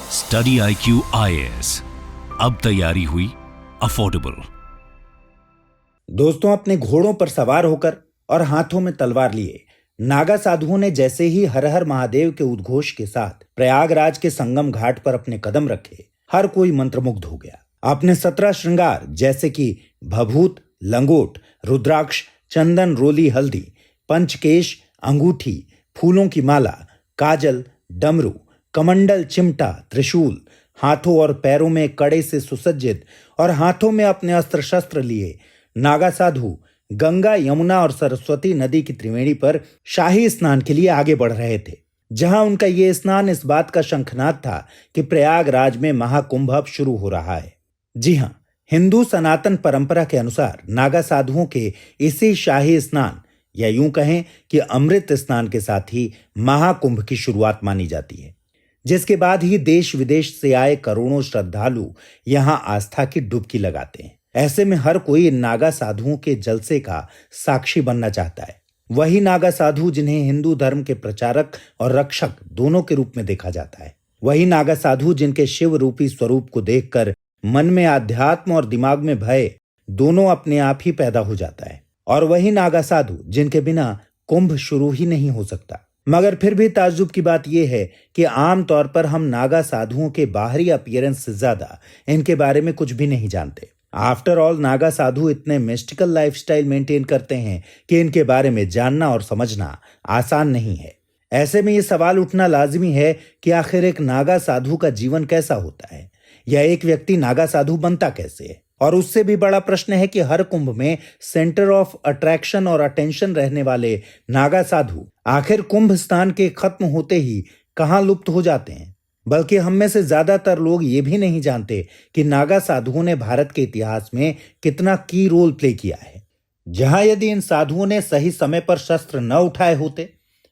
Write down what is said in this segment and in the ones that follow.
Study IQ IAS, अब तैयारी हुई अफोर्डेबल। दोस्तों, अपने घोड़ों पर सवार होकर और हाथों में तलवार लिए नागा साधुओं ने जैसे ही हर हर महादेव के उद्घोष के साथ प्रयागराज के संगम घाट पर अपने कदम रखे, हर कोई मंत्रमुग्ध हो गया। अपने 17 श्रृंगार जैसे कि भभूत, लंगोट, रुद्राक्ष, चंदन, रोली, हल्दी, पंचकेश, अंगूठी, फूलों की माला, काजल, डमरू, कमंडल, चिमटा, त्रिशूल, हाथों और पैरों में कड़े से सुसज्जित और हाथों में अपने अस्त्र शस्त्र लिए नागा साधु गंगा, यमुना और सरस्वती नदी की त्रिवेणी पर शाही स्नान के लिए आगे बढ़ रहे थे, जहां उनका ये स्नान इस बात का शंखनाद था कि प्रयागराज में महाकुंभ अब शुरू हो रहा है। जी हां, हिंदू सनातन परंपरा के अनुसार नागा साधुओं के इसी शाही स्नान या यूं कहें कि अमृत स्नान के साथ ही महाकुंभ की शुरुआत मानी जाती है, जिसके बाद ही देश विदेश से आए करोड़ों श्रद्धालु यहां आस्था की डुबकी लगाते हैं। ऐसे में हर कोई इन नागा साधुओं के जलसे का साक्षी बनना चाहता है। वही नागा साधु जिन्हें हिंदू धर्म के प्रचारक और रक्षक दोनों के रूप में देखा जाता है। वही नागा साधु जिनके शिव रूपी स्वरूप को देखकर मन में आध्यात्म और दिमाग में भय दोनों अपने आप ही पैदा हो जाता है। और वही नागा साधु जिनके बिना कुंभ शुरू ही नहीं हो सकता। मगर फिर भी ताज्जुब की बात यह है कि आम तौर पर हम नागा साधुओं के बाहरी अपीयरेंस से ज्यादा इनके बारे में कुछ भी नहीं जानते। आफ्टर ऑल, नागा साधु इतने मिस्टिकल लाइफस्टाइल मेंटेन करते हैं कि इनके बारे में जानना और समझना आसान नहीं है। ऐसे में ये सवाल उठना लाजिमी है कि आखिर एक नागा साधु का जीवन कैसा होता है, या एक व्यक्ति नागा साधु बनता कैसे है। और उससे भी बड़ा प्रश्न है कि हर कुंभ में सेंटर ऑफ अट्रैक्शन और अटेंशन रहने वाले नागा साधु आखिर कुंभ स्नान के खत्म होते ही कहां लुप्त हो जाते हैं। बल्कि हम में से ज्यादातर लोग ये भी नहीं जानते कि नागा साधुओं ने भारत के इतिहास में कितना की रोल प्ले किया है। जहां यदि इन साधुओं ने सही समय पर शस्त्र न उठाए होते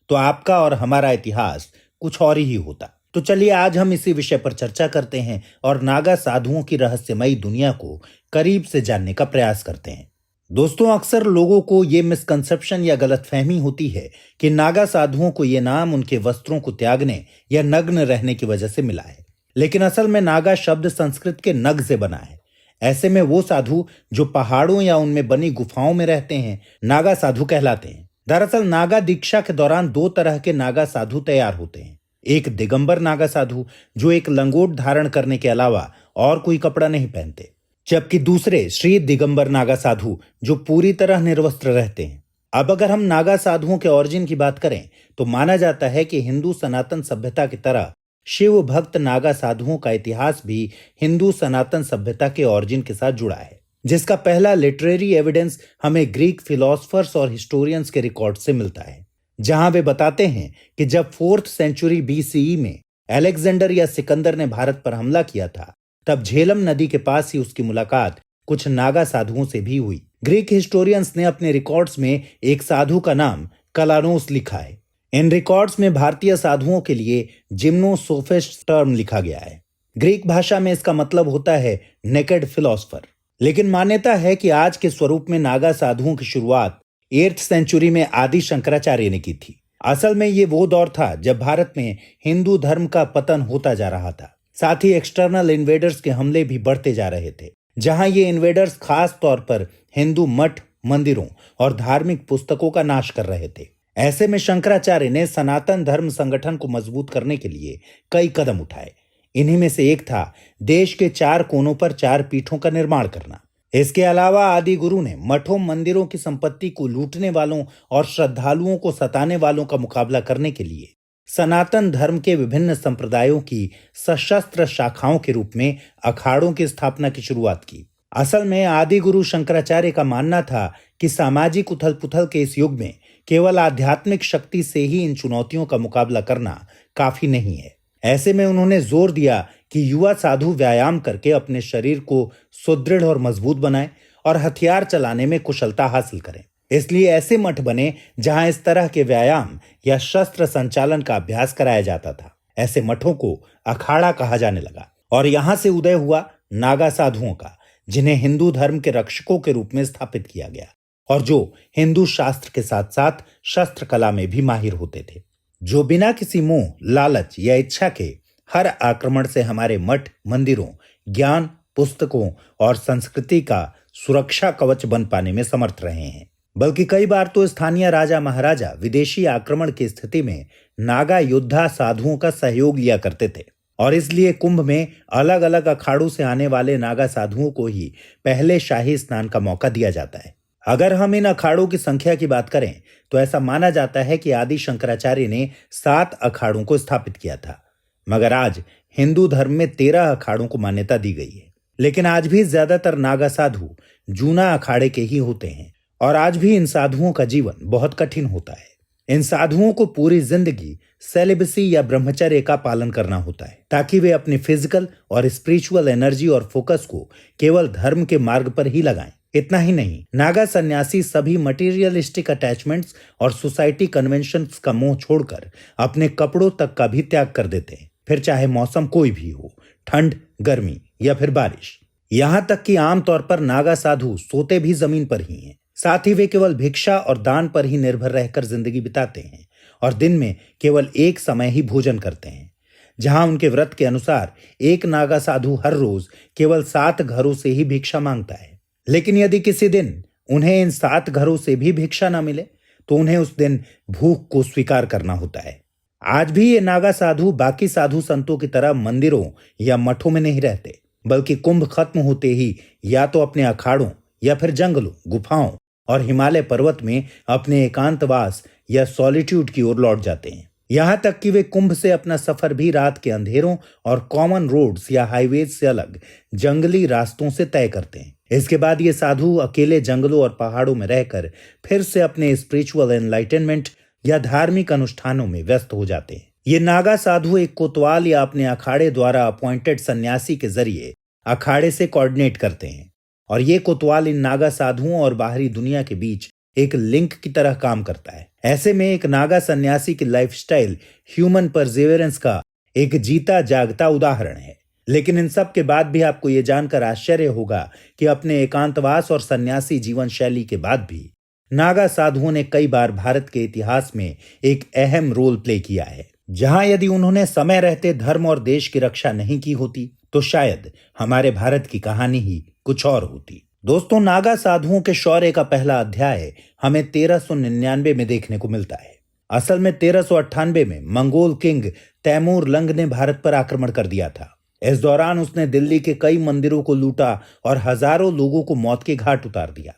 तो आपका और हमारा इतिहास कुछ और ही होता। तो चलिए आज हम इसी विषय पर चर्चा करते हैं और नागा साधुओं की रहस्यमयी दुनिया को करीब से जानने का प्रयास करते हैं। दोस्तों, अक्सर लोगों को ये मिसकंसेप्शन या गलतफहमी होती है कि नागा साधुओं को ये नाम उनके वस्त्रों को त्यागने या नग्न रहने की वजह से मिला है। लेकिन असल में नागा शब्द संस्कृत के नग से बना है। ऐसे में वो साधु जो पहाड़ों या उनमें बनी गुफाओं में रहते हैं, नागा साधु कहलाते हैं। दरअसल नागा दीक्षा के दौरान दो तरह के नागा साधु तैयार होते हैं। एक दिगंबर नागा साधु जो एक लंगोट धारण करने के अलावा और कोई कपड़ा नहीं पहनते, जबकि दूसरे श्री दिगंबर नागा साधु जो पूरी तरह निर्वस्त्र रहते हैं। अब अगर हम नागा साधुओं के ओरिजिन की बात करें तो माना जाता है कि हिंदू सनातन सभ्यता की तरह शिव भक्त नागा साधुओं का इतिहास भी हिंदू सनातन सभ्यता के ओरिजिन के साथ जुड़ा है, जिसका पहला लिटरेरी एविडेंस हमें ग्रीक फिलोसफर्स और हिस्टोरियंस के रिकॉर्ड से मिलता है, जहां वे बताते हैं कि जब 4th सेंचुरी BCE में अलेक्जेंडर या सिकंदर ने भारत पर हमला किया था, तब झेलम नदी के पास ही उसकी मुलाकात कुछ नागा साधुओं से भी हुई। ग्रीक हिस्टोरियंस ने अपने रिकॉर्ड्स में एक साधु का नाम कलानोस लिखा है। इन रिकॉर्ड्स में भारतीय साधुओं के लिए जिम्नोसोफिस्ट टर्म लिखा गया है। ग्रीक भाषा में इसका मतलब होता है नेकेड फिलोसफर। लेकिन मान्यता है कि आज के स्वरूप में नागा साधुओं की शुरुआत 8th सेंचुरी में आदि शंकराचार्य ने की थी। असल में ये वो दौर था जब भारत में हिंदू धर्म का पतन होता जा रहा था। साथ ही एक्सटर्नल इन्वेडर्स के हमले भी बढ़ते जा रहे थे, जहां ये इन्वेडर्स खास तौर पर हिंदू मठ, मंदिरों और धार्मिक पुस्तकों का नाश कर रहे थे। ऐसे में शंकराचार्य ने सनातन धर्म संगठन को मजबूत करने के लिए कई कदम उठाए। इन्हीं में से एक था देश के 4 कोनों पर 4 पीठों का निर्माण करना। इसके अलावा आदि गुरु ने मठों, मंदिरों की संपत्ति को लूटने वालों और श्रद्धालुओं को सताने वालों का मुकाबला करने के लिए सनातन धर्म के विभिन्न संप्रदायों की सशस्त्र शाखाओं के रूप में अखाड़ों की स्थापना की शुरुआत की। असल में आदि गुरु शंकराचार्य का मानना था कि सामाजिक उथल पुथल के इस युग में केवल आध्यात्मिक शक्ति से ही इन चुनौतियों का मुकाबला करना काफी नहीं है। ऐसे में उन्होंने जोर दिया कि युवा साधु व्यायाम करके अपने शरीर को सुदृढ़ और मजबूत बनाएं और हथियार चलाने में कुशलता हासिल करें। इसलिए ऐसे मठ बने जहां इस तरह के व्यायाम या शस्त्र संचालन का अभ्यास कराया जाता था। ऐसे मठों को अखाड़ा कहा जाने लगा और यहां से उदय हुआ नागा साधुओं का, जिन्हें हिंदू धर्म के रक्षकों के रूप में स्थापित किया गया और जो हिंदू शास्त्र के साथ साथ शस्त्र कला में भी माहिर होते थे, जो बिना किसी मोह, लालच या इच्छा के हर आक्रमण से हमारे मठ, मंदिरों, ज्ञान, पुस्तकों और संस्कृति का सुरक्षा कवच बन पाने में समर्थ रहे हैं। बल्कि कई बार तो स्थानीय राजा महाराजा विदेशी आक्रमण की स्थिति में नागा योद्धा साधुओं का सहयोग लिया करते थे और इसलिए कुंभ में अलग अलग अखाड़ों से आने वाले नागा साधुओं को ही पहले शाही स्नान का मौका दिया जाता है। अगर हम इन अखाड़ों की संख्या की बात करें तो ऐसा माना जाता है कि आदि शंकराचार्य ने 7 अखाड़ों को स्थापित किया था, मगर आज हिंदू धर्म में 13 अखाड़ों को मान्यता दी गई है। लेकिन आज भी ज्यादातर नागा साधु जूना अखाड़े के ही होते हैं और आज भी इन साधुओं का जीवन बहुत कठिन होता है। इन साधुओं को पूरी जिंदगी सेलिबसी या ब्रह्मचर्य का पालन करना होता है ताकि वे अपनी फिजिकल और स्पिरिचुअल एनर्जी और फोकस को केवल धर्म के मार्ग पर ही लगाएं। इतना ही नहीं, नागा सन्यासी सभी मटेरियलिस्टिक अटैचमेंट्स और सोसाइटी कन्वेंशंस का मोह छोड़कर अपने कपड़ों तक का भी त्याग कर देते हैं, फिर चाहे मौसम कोई भी हो, ठंड, गर्मी या फिर बारिश। यहां तक कि आमतौर पर नागा साधु सोते भी जमीन पर ही हैं। साथ ही वे केवल भिक्षा और दान पर ही निर्भर रहकर जिंदगी बिताते हैं और दिन में केवल एक समय ही भोजन करते हैं। जहां उनके व्रत के अनुसार एक नागा साधु हर रोज केवल 7 घरों से ही भिक्षा मांगता है। लेकिन यदि किसी दिन उन्हें इन 7 घरों से भी भिक्षा न मिले तो उन्हें उस दिन भूख को स्वीकार करना होता है। आज भी ये नागा साधु बाकी साधु संतों की तरह मंदिरों या मठों में नहीं रहते, बल्कि कुंभ खत्म होते ही या तो अपने अखाड़ों या फिर जंगलों, गुफाओं और हिमालय पर्वत में अपने एकांतवास या सॉलिट्यूड की ओर लौट जाते हैं। यहां तक कि वे कुंभ से अपना सफर भी रात के अंधेरों और कॉमन रोड्स या हाईवेज से अलग जंगली रास्तों से तय करते हैं। इसके बाद ये साधु अकेले जंगलों और पहाड़ों में रहकर फिर से अपने स्पिरिचुअल एनलाइटनमेंट या धार्मिक अनुष्ठानों में व्यस्त हो जाते हैं। ये नागा साधु एक कोतवाल या अपने अखाड़े द्वारा अपॉइंटेड सन्यासी के जरिए अखाड़े से कोऑर्डिनेट करते हैं और ये कोतवाल इन नागा साधुओं और बाहरी दुनिया के बीच एक लिंक की तरह काम करता है। ऐसे में एक नागा सन्यासी की लाइफस्टाइल ह्यूमन परसिवरेंस का एक जीता जागता उदाहरण है। लेकिन इन सब के बाद भी आपको ये जानकर आश्चर्य होगा कि अपने एकांतवास और सन्यासी जीवन शैली के बाद भी नागा साधुओं ने कई बार भारत के इतिहास में एक अहम रोल प्ले किया है। जहां यदि उन्होंने समय रहते धर्म और देश की रक्षा नहीं की होती तो शायद हमारे भारत की कहानी ही कुछ और होती। दोस्तों, नागा साधुओं के शौर्य का पहला अध्याय हमें 1399 में देखने को मिलता है। असल में 1398 में मंगोल किंग तैमूर लंग ने भारत पर आक्रमण कर दिया था। इस दौरान उसने दिल्ली के कई मंदिरों को लूटा और हजारों लोगों को मौत के घाट उतार दिया।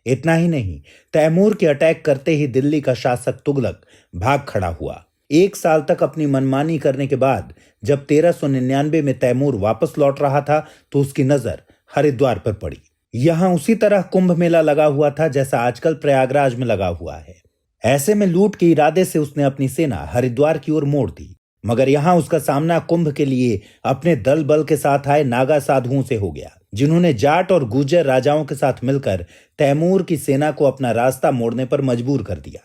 इतना ही नहीं, तैमूर के अटैक करते ही दिल्ली का शासक तुगलक भाग खड़ा हुआ। 1 साल तक अपनी मनमानी करने के बाद जब 1399 में तैमूर वापस लौट रहा था तो उसकी नजर हरिद्वार पर पड़ी। यहां उसी तरह कुंभ मेला लगा हुआ था जैसा आजकल प्रयागराज में लगा हुआ है। ऐसे में लूट के इरादे से उसने अपनी सेना हरिद्वार की ओर मोड़ दी, मगर यहां उसका सामना कुंभ के लिए अपने दल बल के साथ आए नागा साधुओं से हो गया, जिन्होंने जाट और गुर्जर राजाओं के साथ मिलकर तैमूर की सेना को अपना रास्ता मोड़ने पर मजबूर कर दिया।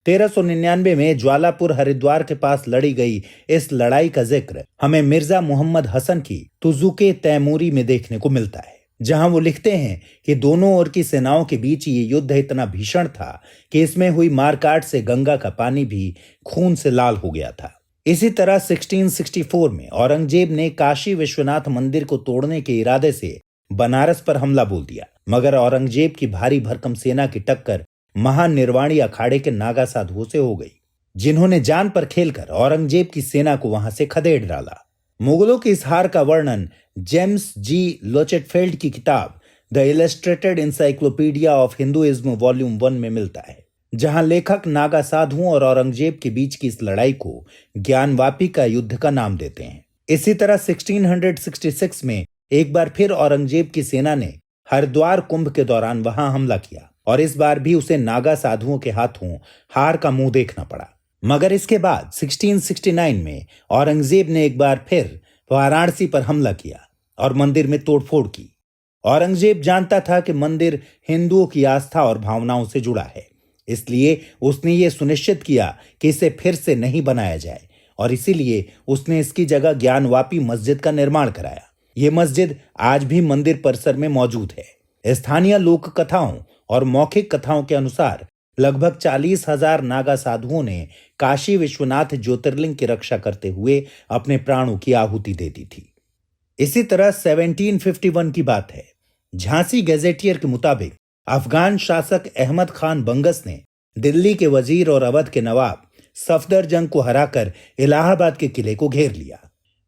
1399 में ज्वालापुर हरिद्वार के पास लड़ी गई इस लड़ाई का जिक्र हमें मिर्जा मोहम्मद हसन की तुजुके तैमूरी में देखने को मिलता है, जहां वो लिखते हैं कि दोनों ओर की सेनाओं के बीच ये युद्ध इतना भीषण था कि इसमें हुई मारकाट से गंगा का पानी भी खून से लाल हो गया था। इसी तरह 1664 में औरंगजेब ने काशी विश्वनाथ मंदिर को तोड़ने के इरादे से बनारस पर हमला बोल दिया, मगर औरंगजेब की भारी भरकम सेना की टक्कर महानिर्वाणी अखाड़े के नागा साधुओं से हो गई, जिन्होंने जान पर खेलकर औरंगजेब की सेना को वहां से खदेड़ डाला। मुगलों की इस हार का वर्णन जेम्स जी लोचेटफेल्ड की किताब the illustrated encyclopedia of Hinduism volume 1 में मिलता है, जहां लेखक नागा साधुओं और औरंगजेब के बीच की इस लड़ाई को ज्ञानवापी का युद्ध का नाम देते हैं। इसी तरह 1666 में एक बार फिर औरंगजेब की सेना ने हरिद्वार कुंभ के दौरान वहां हमला किया और इस बार भी उसे नागा साधुओं के हाथों हार का मुंह देखना पड़ा। मगर इसके बाद 1669 में औरंगजेब ने एक बार फिर वाराणसी पर हमला किया और मंदिर में तोड़फोड़ की। औरंगजेब जानता था कि मंदिर हिंदुओं की आस्था और भावनाओं से जुड़ा है, इसलिए उसने ये सुनिश्चित किया कि इसे फिर से नहीं बनाया जाए और इसीलिए उसने इसकी जगह ज्ञानवापी मस्जिद का निर्माण कराया। ये मस्जिद आज भी मंदिर परिसर में मौजूद है। स्थानीय लोक कथाओं और मौखिक कथाओं के अनुसार लगभग 40,000 नागा साधुओं ने काशी विश्वनाथ ज्योतिर्लिंग की रक्षा करते हुए अपने प्राणों की आहुति दे दी थी। इसी तरह 1751 की बात है। झांसी गैजेटियर के मुताबिक अफगान शासक अहमद खान बंगस ने दिल्ली के वजीर और अवध के नवाब सफदरजंग को हराकर इलाहाबाद के किले को घेर लिया।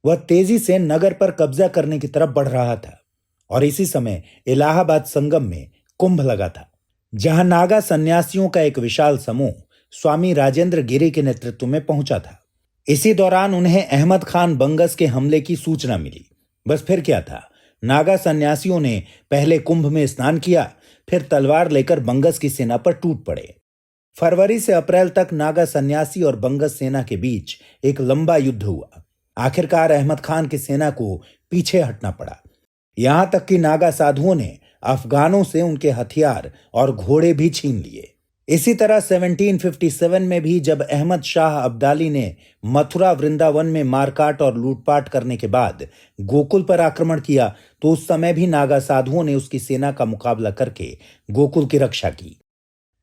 वह तेजी से नगर पर कब्जा करने की तरफ बढ़ रहा था और इसी समय इलाहाबाद संगम में कुंभ लगा था, जहां नागा सन्यासियों का एक विशाल समूह स्वामी राजेंद्र गिरी के नेतृत्व में पहुंचा था। इसी दौरान उन्हें अहमद खान बंगस के हमले की सूचना मिली। बस फिर क्या था, नागा सन्यासियों ने पहले कुंभ में स्नान किया, फिर तलवार लेकर बंगस की सेना पर टूट पड़े। फरवरी से अप्रैल तक नागा सन्यासी और बंगस सेना के बीच एक लंबा युद्ध हुआ। आखिरकार अहमद खान की सेना को पीछे हटना पड़ा। यहां तक कि नागा साधुओं ने अफगानों से उनके हथियार और घोड़े भी छीन लिए। इसी तरह 1757 में भी जब अहमद शाह अब्दाली ने मथुरा वृंदावन में मारकाट और लूटपाट करने के बाद गोकुल पर आक्रमण किया, तो उस समय भी नागा साधुओं ने उसकी सेना का मुकाबला करके गोकुल की रक्षा की।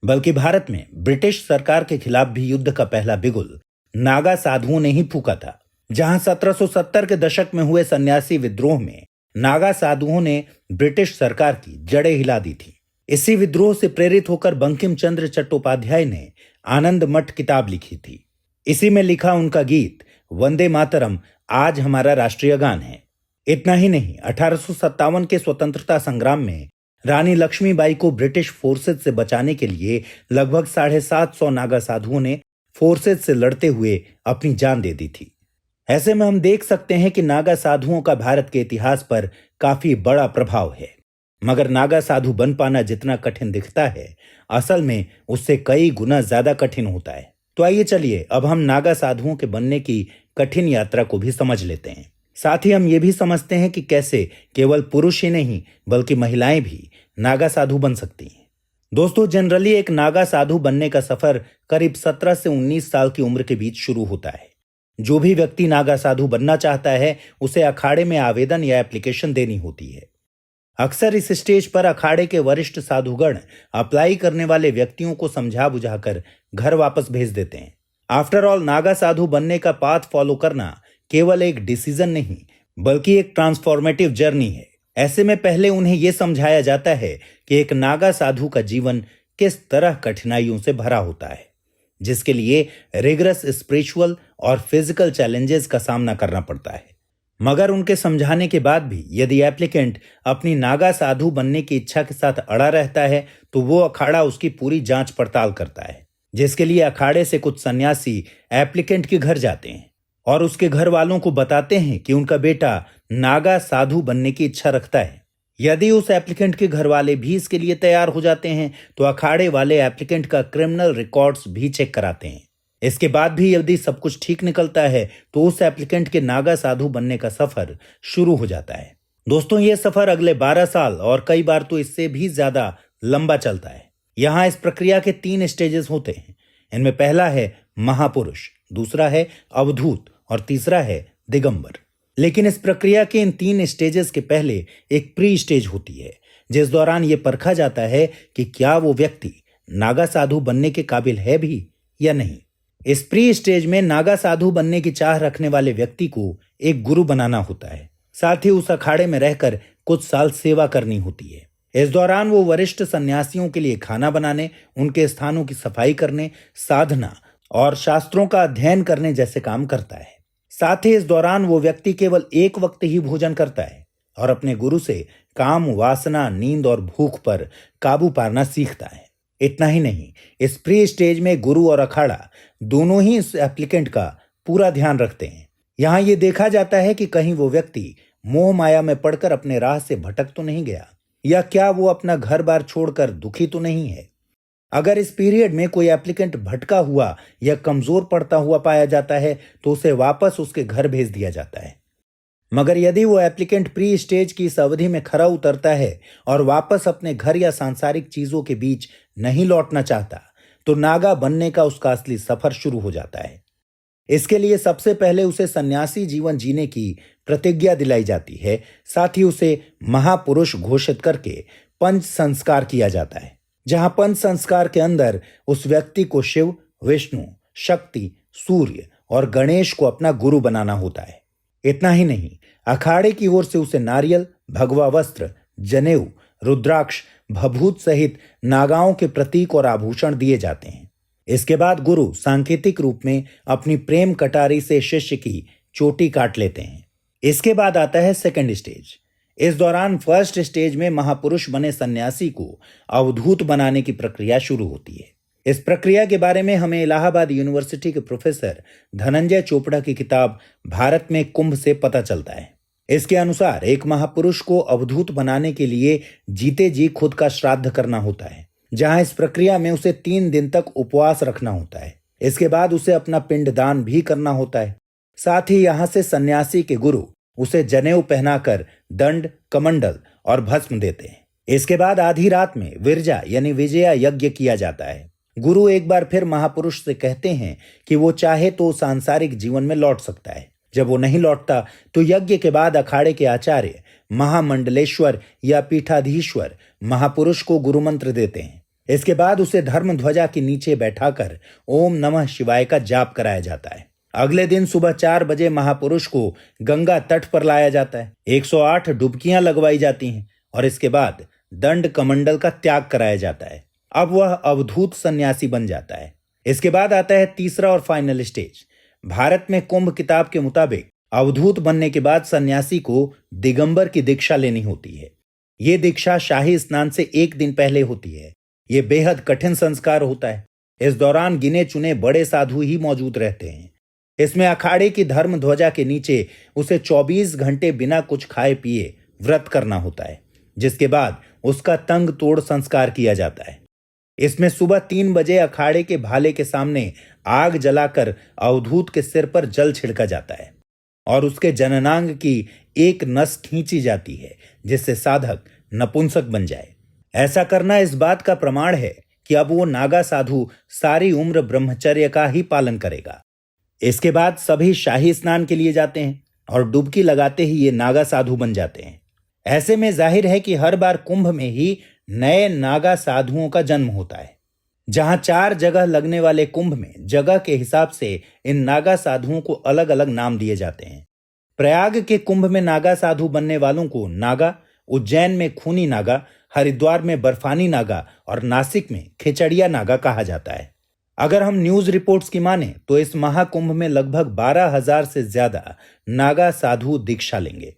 बल्कि भारत में ब्रिटिश सरकार के खिलाफ भी युद्ध का पहला बिगुल नागा साधुओं ने ही फूका था। जहां 1770 के दशक में हुए सन्यासी विद्रोह में नागा साधुओं ने ब्रिटिश सरकार की जड़ें हिला दी थी। इसी विद्रोह से प्रेरित होकर बंकिम चंद्र चट्टोपाध्याय ने आनंद मठ किताब लिखी थी। इसी में लिखा उनका गीत वंदे मातरम आज हमारा राष्ट्रीय गान है। इतना ही नहीं, 1857 के स्वतंत्रता संग्राम में रानी लक्ष्मीबाई को ब्रिटिश फोर्सेज से बचाने के लिए लगभग 750 नागा साधुओं ने फोर्सेज से लड़ते हुए अपनी जान दे दी थी। ऐसे में हम देख सकते हैं कि नागा साधुओं का भारत के इतिहास पर काफी बड़ा प्रभाव है। मगर नागा साधु बन पाना जितना कठिन दिखता है, असल में उससे कई गुना ज्यादा कठिन होता है। तो आइए चलिए अब हम नागा साधुओं के बनने की कठिन यात्रा को भी समझ लेते हैं। साथ ही हम ये भी समझते हैं कि कैसे केवल पुरुष ही नहीं बल्कि महिलाएं भी नागा साधु बन सकती हैं। दोस्तों, जनरली एक नागा साधु बनने का सफर करीब 17 से 19 साल की उम्र के बीच शुरू होता है। जो भी व्यक्ति नागा साधु बनना चाहता है उसे अखाड़े में आवेदन या एप्लीकेशन देनी होती है। अक्सर इस स्टेज पर अखाड़े के वरिष्ठ साधुगण अप्लाई करने वाले व्यक्तियों को समझा बुझाकर घर वापस भेज देते हैं। आफ्टर ऑल, नागा साधु बनने का पाथ फॉलो करना केवल एक डिसीजन नहीं बल्कि एक ट्रांसफॉर्मेटिव जर्नी है। ऐसे में पहले उन्हें यह समझाया जाता है कि एक नागा साधु का जीवन किस तरह कठिनाइयों से भरा होता है, जिसके लिए रिगरस स्पिरिचुअल और फिजिकल चैलेंजेस का सामना करना पड़ता है। मगर उनके समझाने के बाद भी यदि एप्लीकेंट अपनी नागा साधु बनने की इच्छा के साथ अड़ा रहता है तो वो अखाड़ा उसकी पूरी जांच पड़ताल करता है, जिसके लिए अखाड़े से कुछ सन्यासी एप्लीकेंट के घर जाते हैं और उसके घर वालों को बताते हैं कि उनका बेटा नागा साधु बनने की इच्छा रखता है। यदि उस एप्लीकेंट के घर वाले भी इसके लिए तैयार हो जाते हैं तो अखाड़े वाले एप्लीकेंट का क्रिमिनल रिकॉर्ड्स भी चेक कराते हैं। इसके बाद भी यदि सब कुछ ठीक निकलता है तो उस एप्लीकेंट के नागा साधु बनने का सफर शुरू हो जाता है। दोस्तों, यह सफर अगले 12 साल और कई बार तो इससे भी ज्यादा लंबा चलता है। यहां इस प्रक्रिया के 3 स्टेजेस होते हैं। इनमें पहला है महापुरुष, दूसरा है अवधूत और तीसरा है दिगंबर। लेकिन इस प्रक्रिया के इन 3 स्टेजेस के पहले एक प्री स्टेज होती है, जिस दौरान यह परखा जाता है कि क्या वो व्यक्ति नागा साधु बनने के काबिल है भी या नहीं। इस प्री स्टेज में नागा साधु बनने की चाह रखने वाले व्यक्ति को एक गुरु बनाना होता है। साथ ही उस अखाड़े में रहकर कुछ साल सेवा करनी होती है। इस दौरान वो वरिष्ठ सन्यासियों के लिए खाना बनाने, उनके स्थानों की सफाई करने, साधना और शास्त्रों का अध्ययन करने जैसे काम करता है। साथ ही इस दौरान वो व्यक्ति केवल एक वक्त ही भोजन करता है और अपने गुरु से काम, वासना, नींद और भूख पर काबू पाना सीखता है। इतना ही नहीं, इस प्री स्टेज में गुरु और अखाड़ा दोनों ही इस एप्लीकेंट का पूरा ध्यान रखते हैं। यहां यह देखा जाता है कि कहीं वो व्यक्ति मोह माया में पड़कर अपने राह से भटक तो नहीं गया, या क्या वो अपना घर बार छोड़कर दुखी तो नहीं है। अगर इस पीरियड में कोई एप्लीकेंट भटका हुआ या कमजोर पड़ता हुआ पाया जाता है तो उसे वापस उसके घर भेज दिया जाता है। मगर यदि वो एप्लीकेंट प्री स्टेज की इस अवधि में खरा उतरता है और वापस अपने घर या सांसारिक चीजों के बीच नहीं लौटना चाहता तो नागा बनने का उसका असली सफर शुरू हो जाता है। इसके लिए सबसे पहले उसे सन्यासी जीवन जीने की प्रतिज्ञा दिलाई जाती है। साथ ही उसे महापुरुष घोषित करके पंच संस्कार किया जाता है। जहां पंच संस्कार के अंदर उस व्यक्ति को शिव, विष्णु, शक्ति, सूर्य और गणेश को अपना गुरु बनाना होता है। इतना ही नहीं, अखाड़े की ओर से उसे नारियल, भगवा वस्त्र, जनेऊ, रुद्राक्ष, भभूत सहित नागाओं के प्रतीक और आभूषण दिए जाते हैं। इसके बाद गुरु सांकेतिक रूप में अपनी प्रेम कटारी से शिष्य की चोटी काट लेते हैं। इसके बाद आता है सेकंड स्टेज। इस दौरान फर्स्ट स्टेज में महापुरुष बने सन्यासी को अवधूत बनाने की प्रक्रिया शुरू होती है। इस प्रक्रिया के बारे में हमें इलाहाबाद यूनिवर्सिटी के प्रोफेसर धनंजय चोपड़ा की किताब भारत में कुंभ से पता चलता है। इसके अनुसार एक महापुरुष को अवधूत बनाने के लिए जीते जी खुद का श्राद्ध करना होता है, जहां इस प्रक्रिया में उसे 3 दिन तक उपवास रखना होता है। इसके बाद उसे अपना पिंडदान भी करना होता है। साथ ही यहां से सन्यासी के गुरु उसे जनेऊ पहनाकर दंड, कमंडल और भस्म देते हैं। इसके बाद आधी रात में विरजा यानी विजया यज्ञ किया जाता है। गुरु एक बार फिर महापुरुष से कहते हैं कि वो चाहे तो सांसारिक जीवन में लौट सकता है। जब वो नहीं लौटता तो यज्ञ के बाद अखाड़े के आचार्य महामंडलेश्वर या पीठाधीश्वर महापुरुष को गुरु मंत्र देते हैं। इसके बाद उसे धर्म ध्वजा के नीचे बैठाकर ओम नमः शिवाय का जाप कराया जाता है। अगले दिन सुबह 4 बजे महापुरुष को गंगा तट पर लाया जाता है। 108 डुबकियां लगवाई जाती हैं और इसके बाद दंड कमंडल का त्याग कराया जाता है। अब वह अवधूत सन्यासी बन जाता है। इसके बाद आता है तीसरा और फाइनल स्टेज। भारत में कुंभ किताब के मुताबिक अवधूत बनने के बाद सन्यासी को दिगंबर की दीक्षा लेनी होती है। ये दीक्षा शाही स्नान से 1 दिन पहले होती है। ये बेहद कठिन संस्कार होता है। इस दौरान गिने चुने बड़े साधु ही मौजूद रहते हैं। इसमें अखाड़े की धर्म ध्वजा के नीचे उसे 24 घंटे बिना कुछ खाए पिए व्रत करना होता है, जिसके बाद उसका तंग तोड़ संस्कार किया जाता है। इसमें सुबह 3 बजे अखाड़े के भाले के सामने आग जलाकर अवधूत के सिर पर जल छिड़का जाता है और उसके जननांग की एक नस खींची जाती है, जिससे साधक नपुंसक बन जाए। ऐसा करना इस बात का प्रमाण है कि अब वो नागा साधु सारी उम्र ब्रह्मचर्य का ही पालन करेगा। इसके बाद सभी शाही स्नान के लिए जाते हैं और डुबकी लगाते ही ये नागा साधु बन जाते हैं। ऐसे में जाहिर है कि हर बार कुंभ में ही नए नागा साधुओं का जन्म होता है। जहां 4 जगह लगने वाले कुंभ में जगह के हिसाब से इन नागा साधुओं को अलग अलग नाम दिए जाते हैं। प्रयाग के कुंभ में नागा साधु बनने वालों को नागा, उज्जैन में खूनी नागा, हरिद्वार में बर्फानी नागा और नासिक में खिचड़िया नागा कहा जाता है। अगर हम न्यूज रिपोर्ट्स की माने तो इस महाकुंभ में लगभग 12,000 से ज्यादा नागा साधु दीक्षा लेंगे।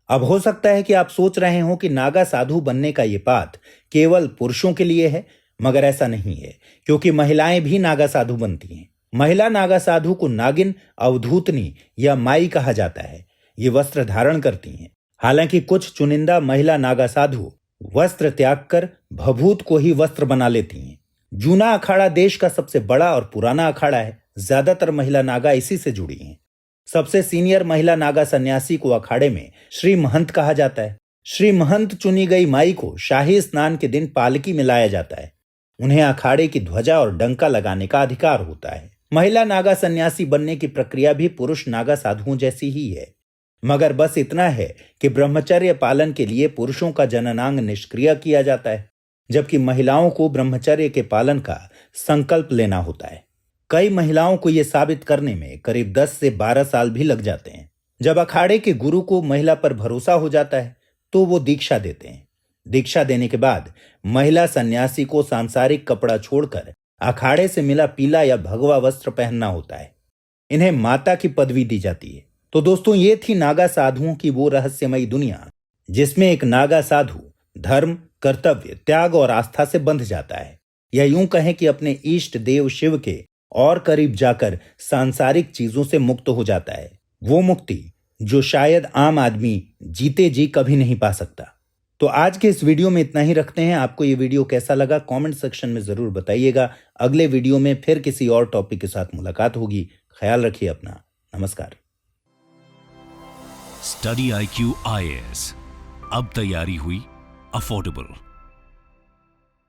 अब हो सकता है कि आप सोच रहे हो कि नागा साधु बनने का ये पाठ केवल पुरुषों के लिए है, मगर ऐसा नहीं है, क्योंकि महिलाएं भी नागा साधु बनती हैं। महिला नागा साधु को नागिन, अवधूतनी या माई कहा जाता है। ये वस्त्र धारण करती हैं। हालांकि कुछ चुनिंदा महिला नागा साधु वस्त्र त्याग कर भभूत को ही वस्त्र बना लेती हैं। जूना अखाड़ा देश का सबसे बड़ा और पुराना अखाड़ा है। ज्यादातर महिला नागा इसी से जुड़ी हैं। सबसे सीनियर महिला नागा सन्यासी को अखाड़े में श्री महंत कहा जाता है। श्री महंत चुनी गई माई को शाही स्नान के दिन पालकी में लाया जाता है। उन्हें अखाड़े की ध्वजा और डंका लगाने का अधिकार होता है। महिला नागा सन्यासी बनने की प्रक्रिया भी पुरुष नागा साधुओं जैसी ही है, मगर बस इतना है कि ब्रह्मचर्य पालन के लिए पुरुषों का जननांग निष्क्रिय किया जाता है, जबकि महिलाओं को ब्रह्मचर्य के पालन का संकल्प लेना होता है। कई महिलाओं को यह साबित करने में करीब 10 से 12 साल भी लग जाते हैं। जब अखाड़े के गुरु को महिला पर भरोसा हो जाता है तो वो दीक्षा देते हैं। दीक्षा देने के बाद महिला सन्यासी को सांसारिक कपड़ा छोड़कर अखाड़े से मिला पीला या भगवा वस्त्र पहनना होता है। इन्हें माता की पदवी दी जाती है। तो दोस्तों, ये थी नागा साधुओं की वो रहस्यमयी दुनिया जिसमें एक नागा साधु धर्म, कर्तव्य, त्याग और आस्था से बंध जाता है, या यूं कहें कि अपने इष्ट देव शिव के और करीब जाकर सांसारिक चीजों से मुक्त हो जाता है। वो मुक्ति जो शायद आम आदमी जीते जी कभी नहीं पा सकता। तो आज के इस वीडियो में इतना ही रखते हैं। आपको ये वीडियो कैसा लगा कमेंट सेक्शन में जरूर बताइएगा। अगले वीडियो में फिर किसी और टॉपिक के साथ मुलाकात होगी। ख्याल रखिए अपना। नमस्कार। स्टडी IQ IAS अब तैयारी हुई अफोर्डेबल।